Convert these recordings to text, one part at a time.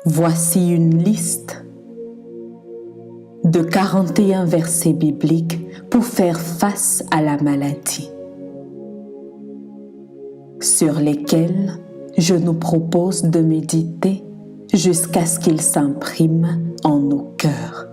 Voici une liste de 41 versets bibliques pour faire face à la maladie, sur lesquels je nous propose de méditer jusqu'à ce qu'ils s'impriment en nos cœurs.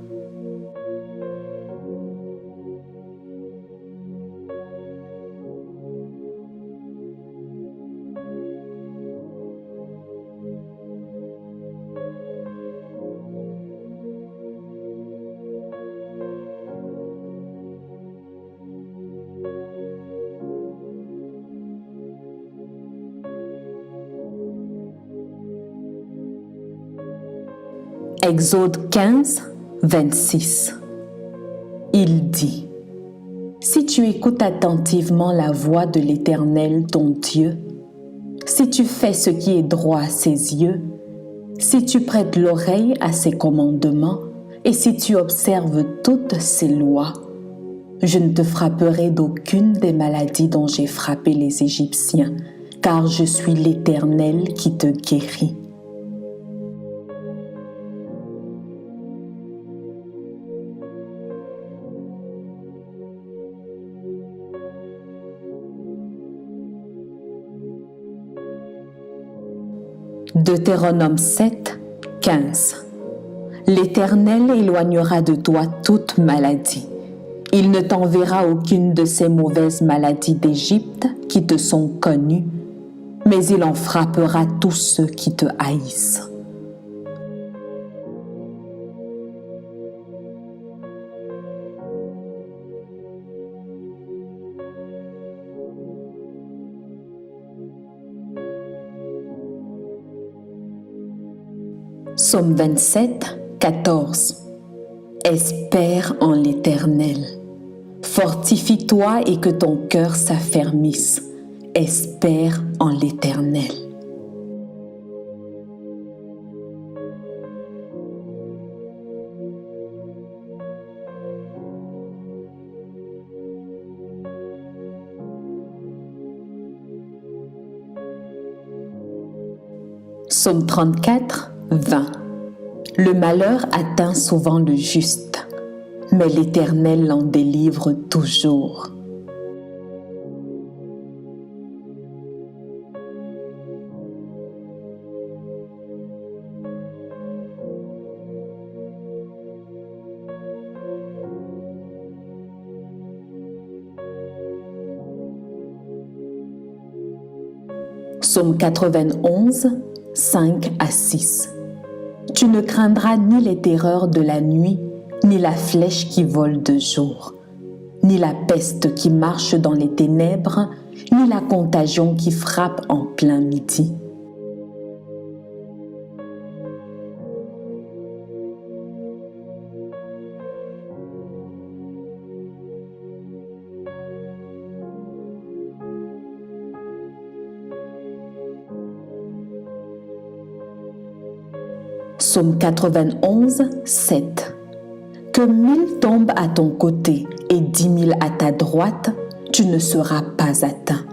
Exode 15, 26. Il dit: Si tu écoutes attentivement la voix de l'Éternel ton Dieu, si tu fais ce qui est droit à ses yeux, si tu prêtes l'oreille à ses commandements et si tu observes toutes ses lois, je ne te frapperai d'aucune des maladies dont j'ai frappé les Égyptiens, car je suis l'Éternel qui te guérit. Deutéronome 7, 15. L'Éternel éloignera de toi toute maladie. Il ne t'enverra aucune de ces mauvaises maladies d'Égypte qui te sont connues, mais il en frappera tous ceux qui te haïssent. Psaume 27, 14. Espère en l'Éternel. Fortifie-toi et que ton cœur s'affermisse. Espère en l'Éternel. Psaume 34, 20. Le malheur atteint souvent le juste, mais l'Éternel l'en délivre toujours. Psaume 91, 5 à 6. Tu ne craindras ni les terreurs de la nuit, ni la flèche qui vole de jour, ni la peste qui marche dans les ténèbres, ni la contagion qui frappe en plein midi. Psaume 91, 7. Que 1000 tombent à ton côté et 10 000 à ta droite, tu ne seras pas atteint.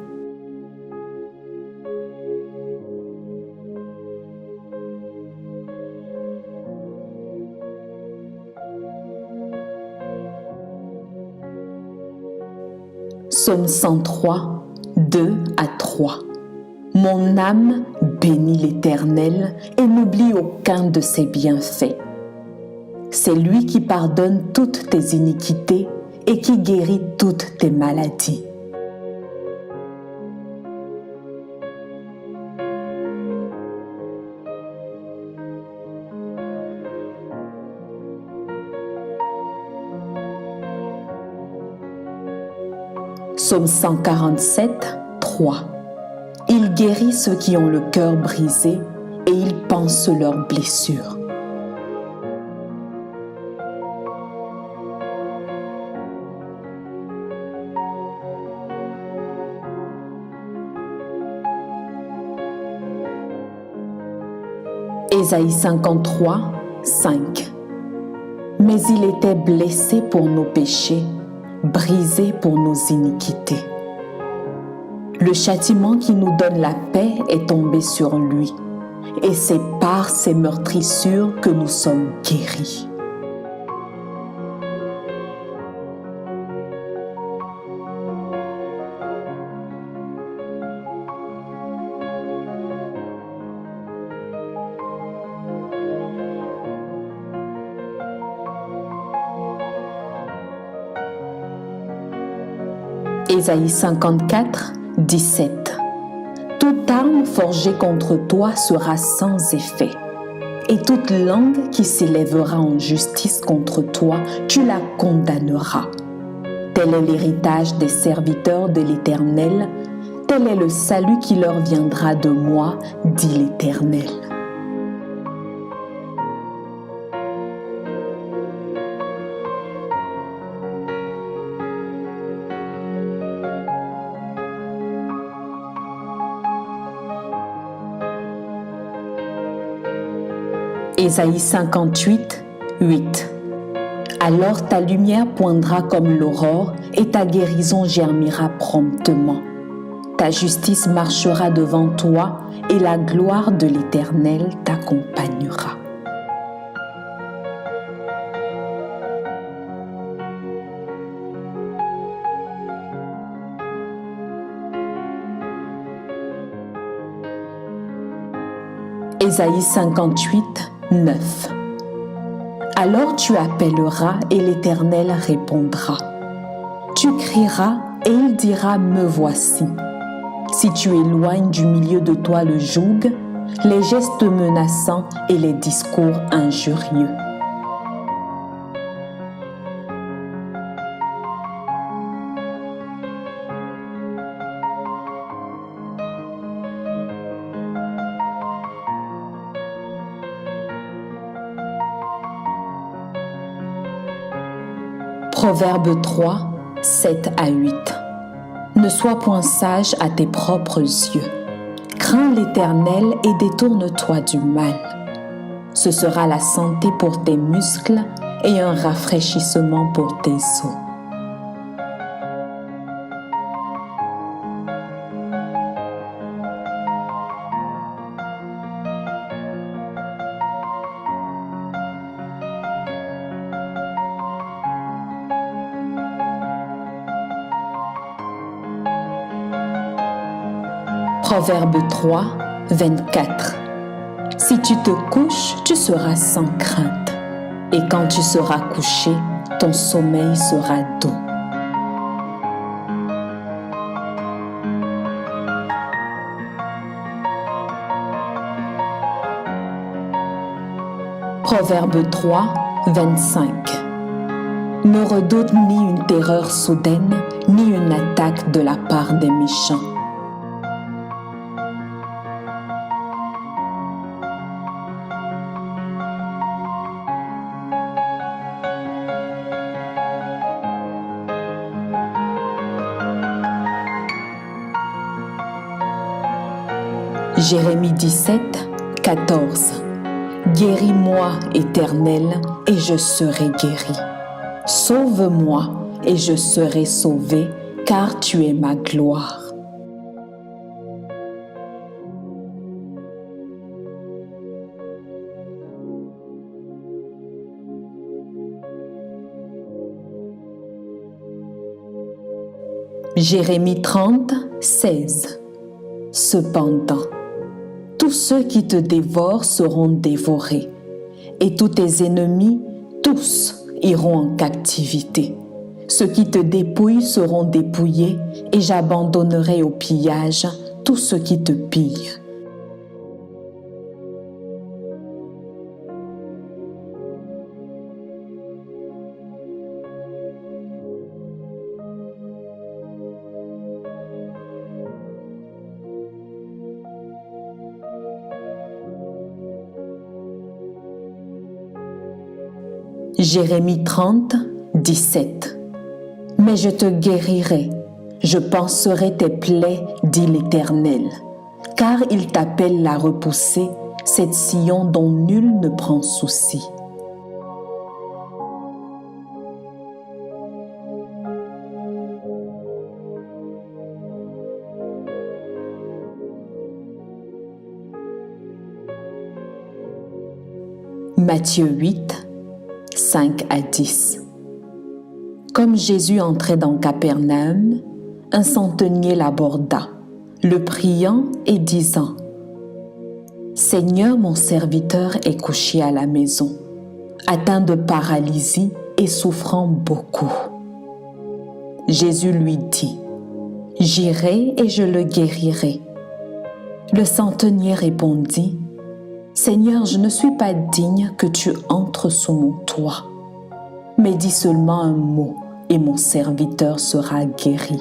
Psaume 103, 2 à 3. Mon âme bénit l'Éternel et n'oublie aucun de ses bienfaits. C'est lui qui pardonne toutes tes iniquités et qui guérit toutes tes maladies. Psaume 147, 3. Il guérit ceux qui ont le cœur brisé et il panse leurs blessures. Ésaïe 53, 5. Mais il était blessé pour nos péchés, brisé pour nos iniquités. Le châtiment qui nous donne la paix est tombé sur lui, et c'est par ces meurtrissures que nous sommes guéris. Ésaïe 54, 17. Toute arme forgée contre toi sera sans effet, et toute langue qui s'élèvera en justice contre toi, tu la condamneras. Tel est l'héritage des serviteurs de l'Éternel, tel est le salut qui leur viendra de moi, dit l'Éternel. Ésaïe 58, 8. Alors ta lumière poindra comme l'aurore et ta guérison germera promptement. Ta justice marchera devant toi et la gloire de l'Éternel t'accompagnera. Ésaïe 58, 9. Alors tu appelleras et l'Éternel répondra. Tu crieras et il dira, me voici. Si tu éloignes du milieu de toi le joug, les gestes menaçants et les discours injurieux. Proverbe 3, 7 à 8. Ne sois point sage à tes propres yeux. Crains l'Éternel et détourne-toi du mal. Ce sera la santé pour tes muscles et un rafraîchissement pour tes os. Proverbe 3, 24. Si tu te couches, tu seras sans crainte, et quand tu seras couché, ton sommeil sera doux. Proverbe 3, 25. Ne redoute ni une terreur soudaine, ni une attaque de la part des méchants. Jérémie 17, 14. Guéris-moi, Éternel, et je serai guéri. Sauve-moi, et je serai sauvé, car tu es ma gloire. Jérémie 30, 16. Cependant, tous ceux qui te dévorent seront dévorés, et tous tes ennemis, tous, iront en captivité. Ceux qui te dépouillent seront dépouillés, et j'abandonnerai au pillage tous ceux qui te pillent. Jérémie 30, 17. Mais je te guérirai, je panserai tes plaies, dit l'Éternel, car il t'appelle la repoussée, cette Sion dont nul ne prend souci. Matthieu 8, 5 à 10. Comme Jésus entrait dans Capernaum, un centenier l'aborda, le priant et disant : « Seigneur, mon serviteur est couché à la maison, atteint de paralysie et souffrant beaucoup. » Jésus lui dit : « J'irai et je le guérirai. » Le centenier répondit : « Seigneur, je ne suis pas digne que tu entres sous mon toit, mais dis seulement un mot et mon serviteur sera guéri.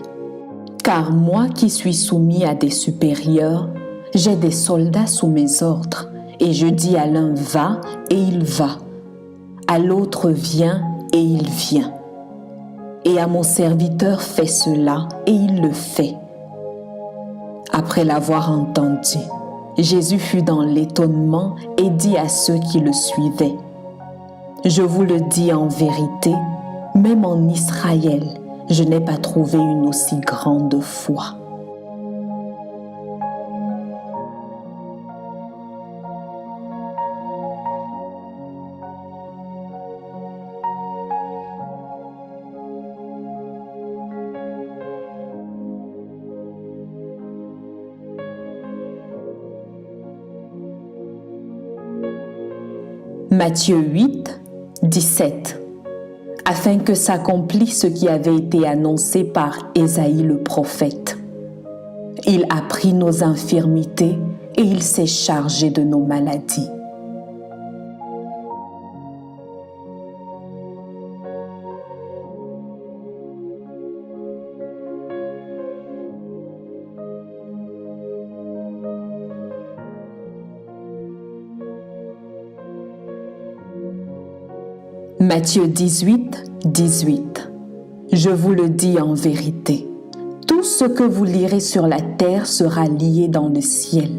Car moi qui suis soumis à des supérieurs, j'ai des soldats sous mes ordres, et je dis à l'un va et il va, à l'autre viens et il vient. Et à mon serviteur fais cela et il le fait. » Après l'avoir entendu, Jésus fut dans l'étonnement et dit à ceux qui le suivaient : « Je vous le dis en vérité, même en Israël, je n'ai pas trouvé une aussi grande foi. » Matthieu 8, 17. Afin que s'accomplisse ce qui avait été annoncé par Ésaïe le prophète. Il a pris nos infirmités et il s'est chargé de nos maladies. Matthieu 18, 18. Je vous le dis en vérité, tout ce que vous lirez sur la terre sera lié dans le ciel,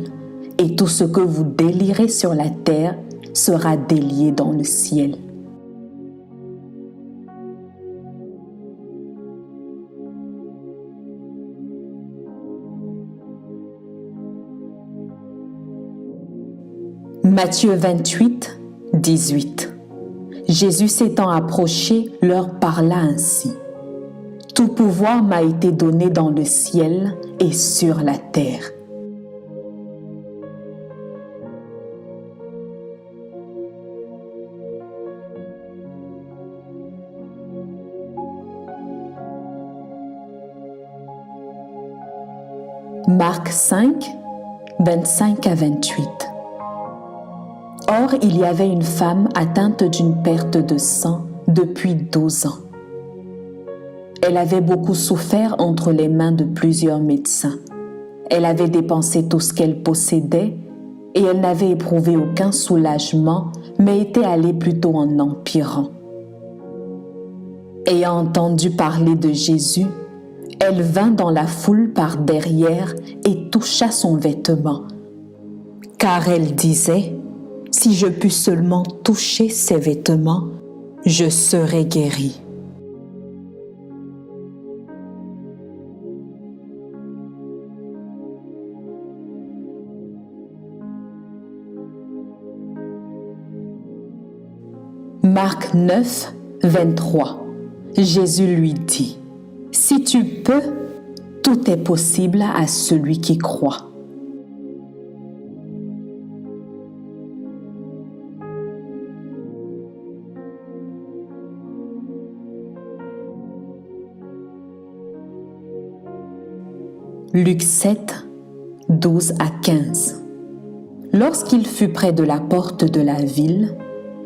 et tout ce que vous délierez sur la terre sera délié dans le ciel. Matthieu 28, 18. Jésus s'étant approché, leur parla ainsi : « Tout pouvoir m'a été donné dans le ciel et sur la terre. » Marc 5, 25 à 28. Or, il y avait une femme atteinte d'une perte de sang depuis 12 ans. Elle avait beaucoup souffert entre les mains de plusieurs médecins. Elle avait dépensé tout ce qu'elle possédait et elle n'avait éprouvé aucun soulagement, mais était allée plutôt en empirant. Ayant entendu parler de Jésus, elle vint dans la foule par derrière et toucha son vêtement, car elle disait : « Si je puis seulement toucher ses vêtements, je serai guérie. » Marc 9, 23. Jésus lui dit : « Si tu peux, tout est possible à celui qui croit. » Luc 7, 12 à 15. Lorsqu'il fut près de la porte de la ville,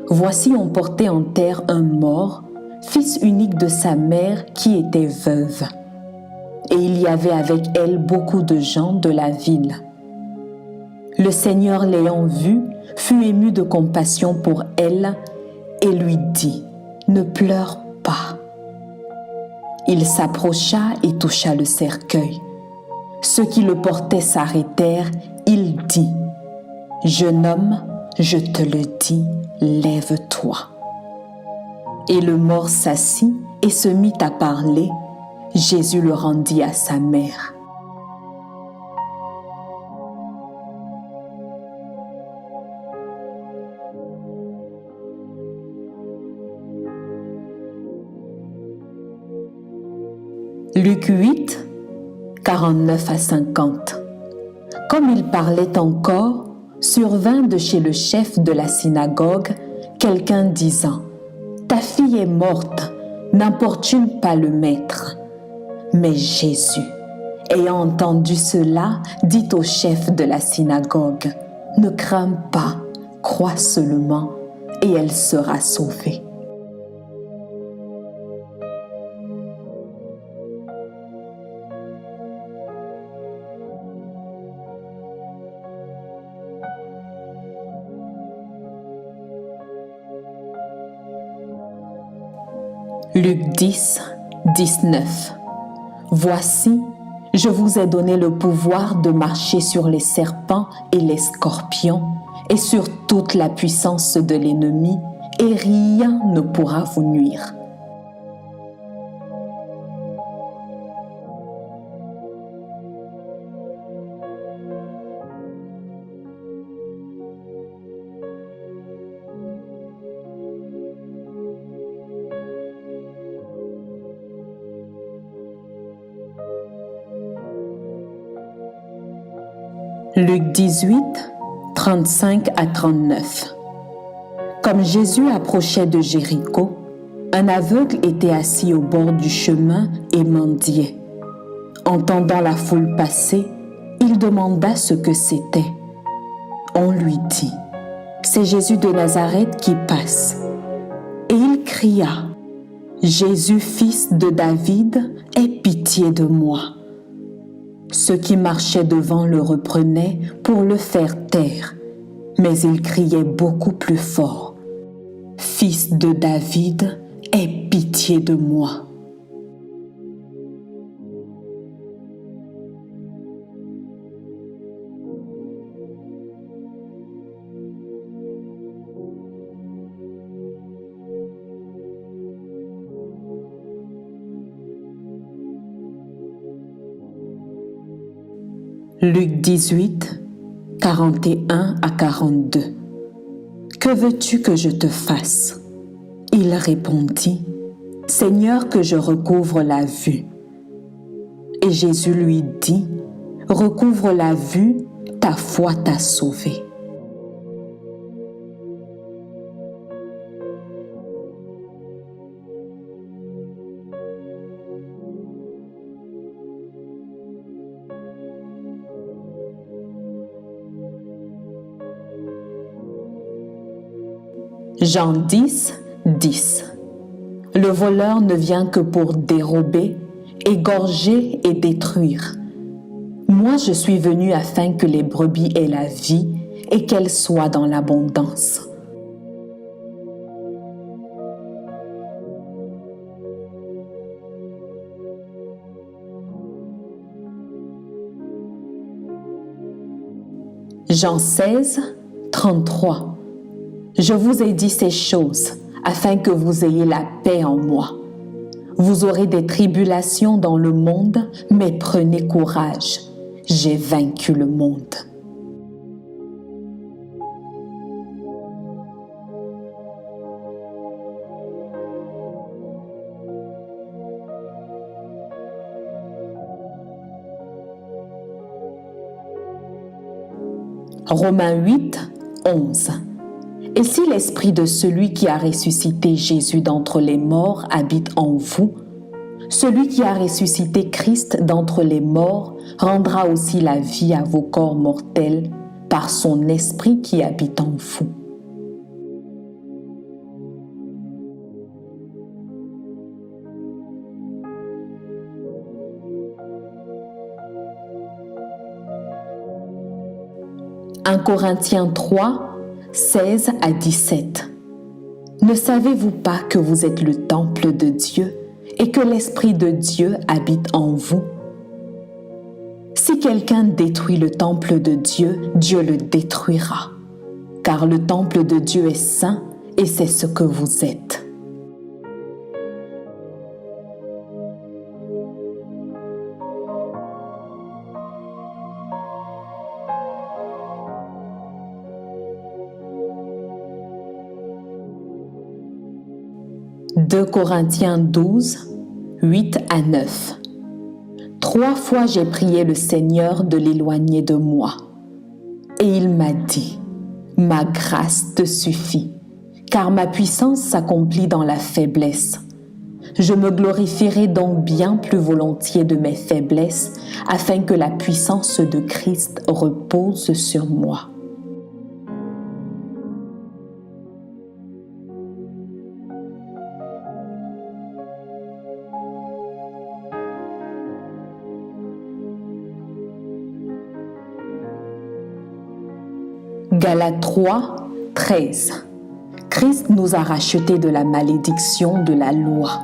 voici on portait en terre un mort, fils unique de sa mère qui était veuve. Et il y avait avec elle beaucoup de gens de la ville. Le Seigneur l'ayant vue, fut ému de compassion pour elle et lui dit : « Ne pleure pas. » Il s'approcha et toucha le cercueil. Ceux qui le portaient s'arrêtèrent. Il dit : « Jeune homme, je te le dis, lève-toi. » Et le mort s'assit et se mit à parler. Jésus le rendit à sa mère. Luc 8, 49 à 50. Comme il parlait encore, survint de chez le chef de la synagogue quelqu'un disant « Ta fille est morte, n'importune pas le maître. » Mais Jésus, ayant entendu cela, dit au chef de la synagogue « Ne crains pas, crois seulement, et elle sera sauvée. » Luc 10, 19. Voici, je vous ai donné le pouvoir de marcher sur les serpents et les scorpions et sur toute la puissance de l'ennemi, et rien ne pourra vous nuire. Luc 18, 35 à 39. Comme Jésus approchait de Jéricho, un aveugle était assis au bord du chemin et mendiait. Entendant la foule passer, il demanda ce que c'était. On lui dit, « C'est Jésus de Nazareth qui passe. » Et il cria, « Jésus, fils de David, aie pitié de moi. » Ceux qui marchaient devant le reprenaient pour le faire taire, mais il criait beaucoup plus fort. « Fils de David, aie pitié de moi. » Luc 18, 41 à 42. Que veux-tu que je te fasse? Il répondit, Seigneur, que je recouvre la vue. Et Jésus lui dit, recouvre la vue, ta foi t'a sauvé. Jean 10, 10. Le voleur ne vient que pour dérober, égorger et détruire. Moi, je suis venu afin que les brebis aient la vie et qu'elles soient dans l'abondance. Jean 16, 33. Je vous ai dit ces choses afin que vous ayez la paix en moi. Vous aurez des tribulations dans le monde, mais prenez courage. J'ai vaincu le monde. Romains 8, 11. Et si l'esprit de celui qui a ressuscité Jésus d'entre les morts habite en vous, celui qui a ressuscité Christ d'entre les morts rendra aussi la vie à vos corps mortels par son esprit qui habite en vous. « 1 Corinthiens 3, 16 à 17. Ne savez-vous pas que vous êtes le temple de Dieu et que l'Esprit de Dieu habite en vous? Si quelqu'un détruit le temple de Dieu, Dieu le détruira, car le temple de Dieu est saint et c'est ce que vous êtes. « 2 Corinthiens 12, 8 à 9. 3 fois j'ai prié le Seigneur de l'éloigner de moi. Et il m'a dit, ma grâce te suffit, car ma puissance s'accomplit dans la faiblesse. Je me glorifierai donc bien plus volontiers de mes faiblesses, afin que la puissance de Christ repose sur moi. Galates 3, 13. Christ nous a rachetés de la malédiction de la loi,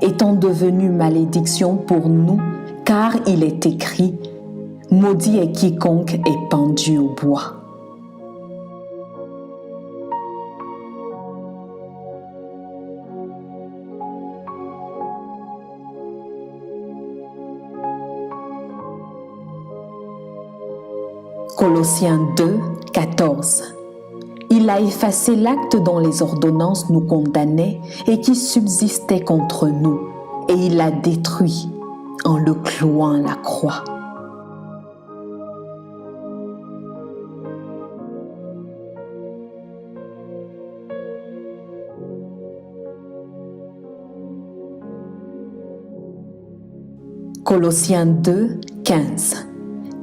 étant devenu malédiction pour nous, car il est écrit, « Maudit est quiconque est pendu au bois ». Colossiens 2, 14. Il a effacé l'acte dont les ordonnances nous condamnaient et qui subsistait contre nous, et il l'a détruit en le clouant à la croix. Colossiens 2, 15.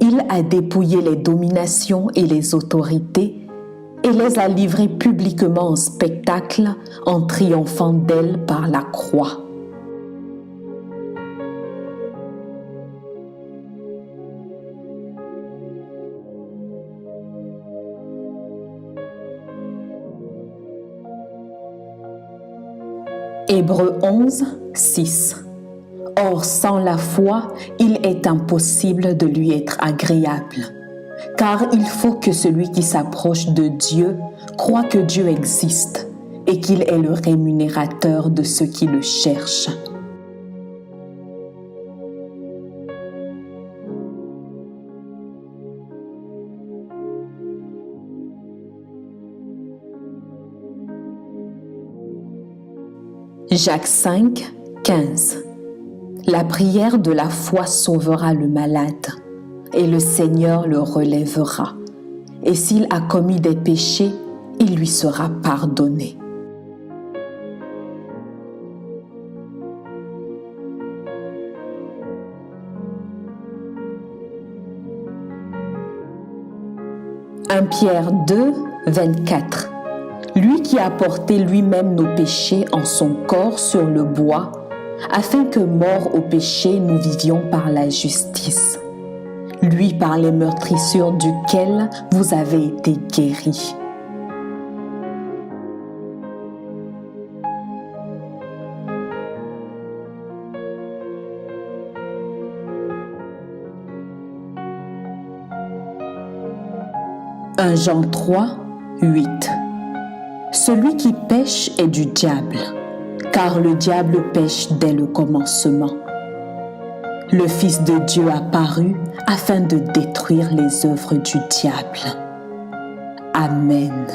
Il a dépouillé les dominations et les autorités et les a livrées publiquement en spectacle en triomphant d'elles par la croix. Hébreux 11, 6. Or, sans la foi, il est impossible de lui être agréable, car il faut que celui qui s'approche de Dieu croit que Dieu existe et qu'il est le rémunérateur de ceux qui le cherchent. Jacques 5, 15. La prière de la foi sauvera le malade, et le Seigneur le relèvera. Et s'il a commis des péchés, il lui sera pardonné. Pierre 2, 24. Lui qui a porté lui-même nos péchés en son corps sur le bois, afin que, morts au péché, nous vivions par la justice. Lui par les meurtrissures duquel vous avez été guéris. Jean 3, 8. Celui qui pêche est du diable, car le diable pêche dès le commencement. Le Fils de Dieu apparut afin de détruire les œuvres du diable. Amen.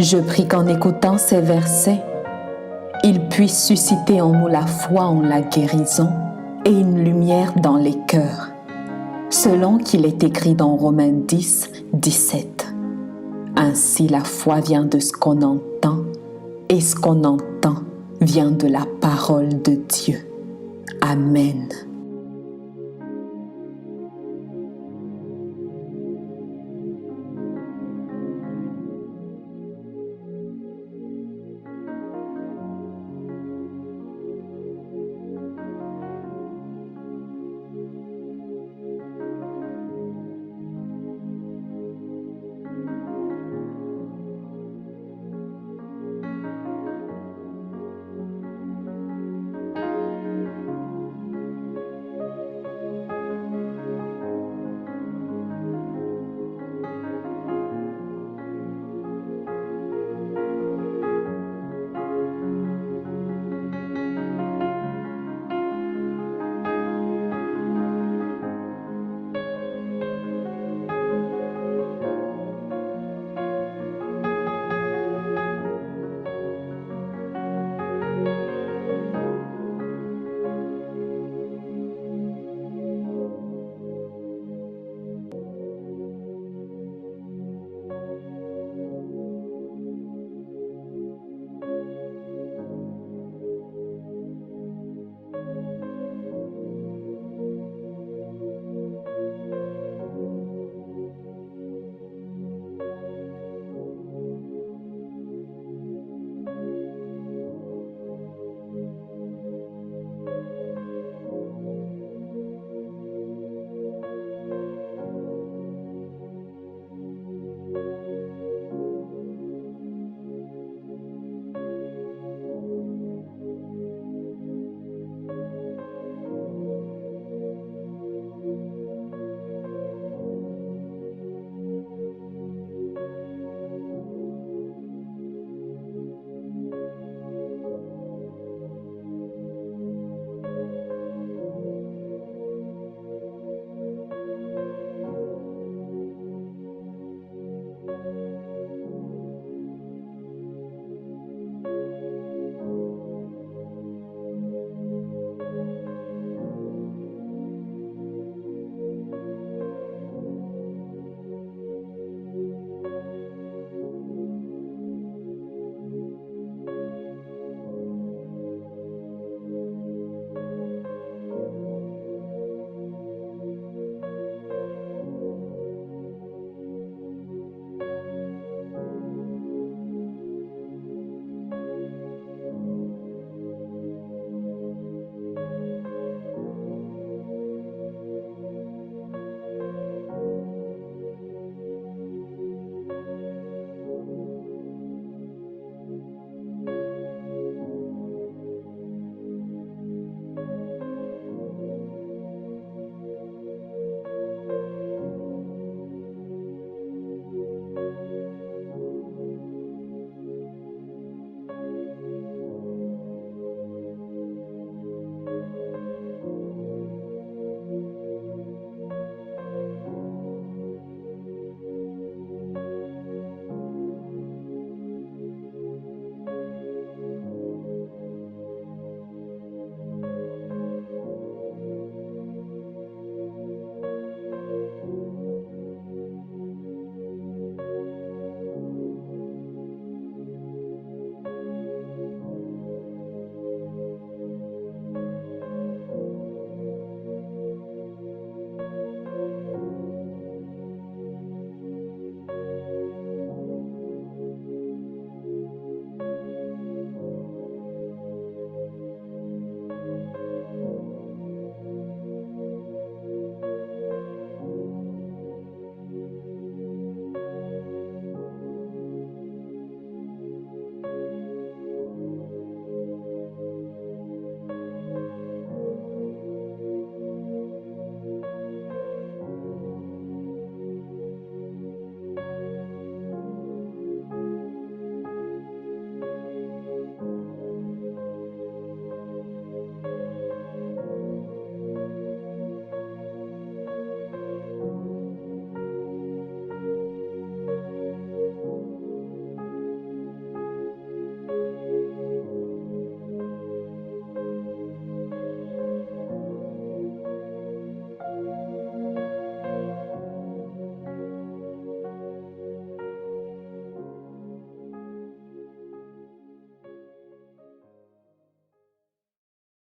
Je prie qu'en écoutant ces versets, il puisse susciter en nous la foi en la guérison et une lumière dans les cœurs, selon qu'il est écrit dans Romains 10, 17. Ainsi la foi vient de ce qu'on entend, et ce qu'on entend vient de la parole de Dieu. Amen.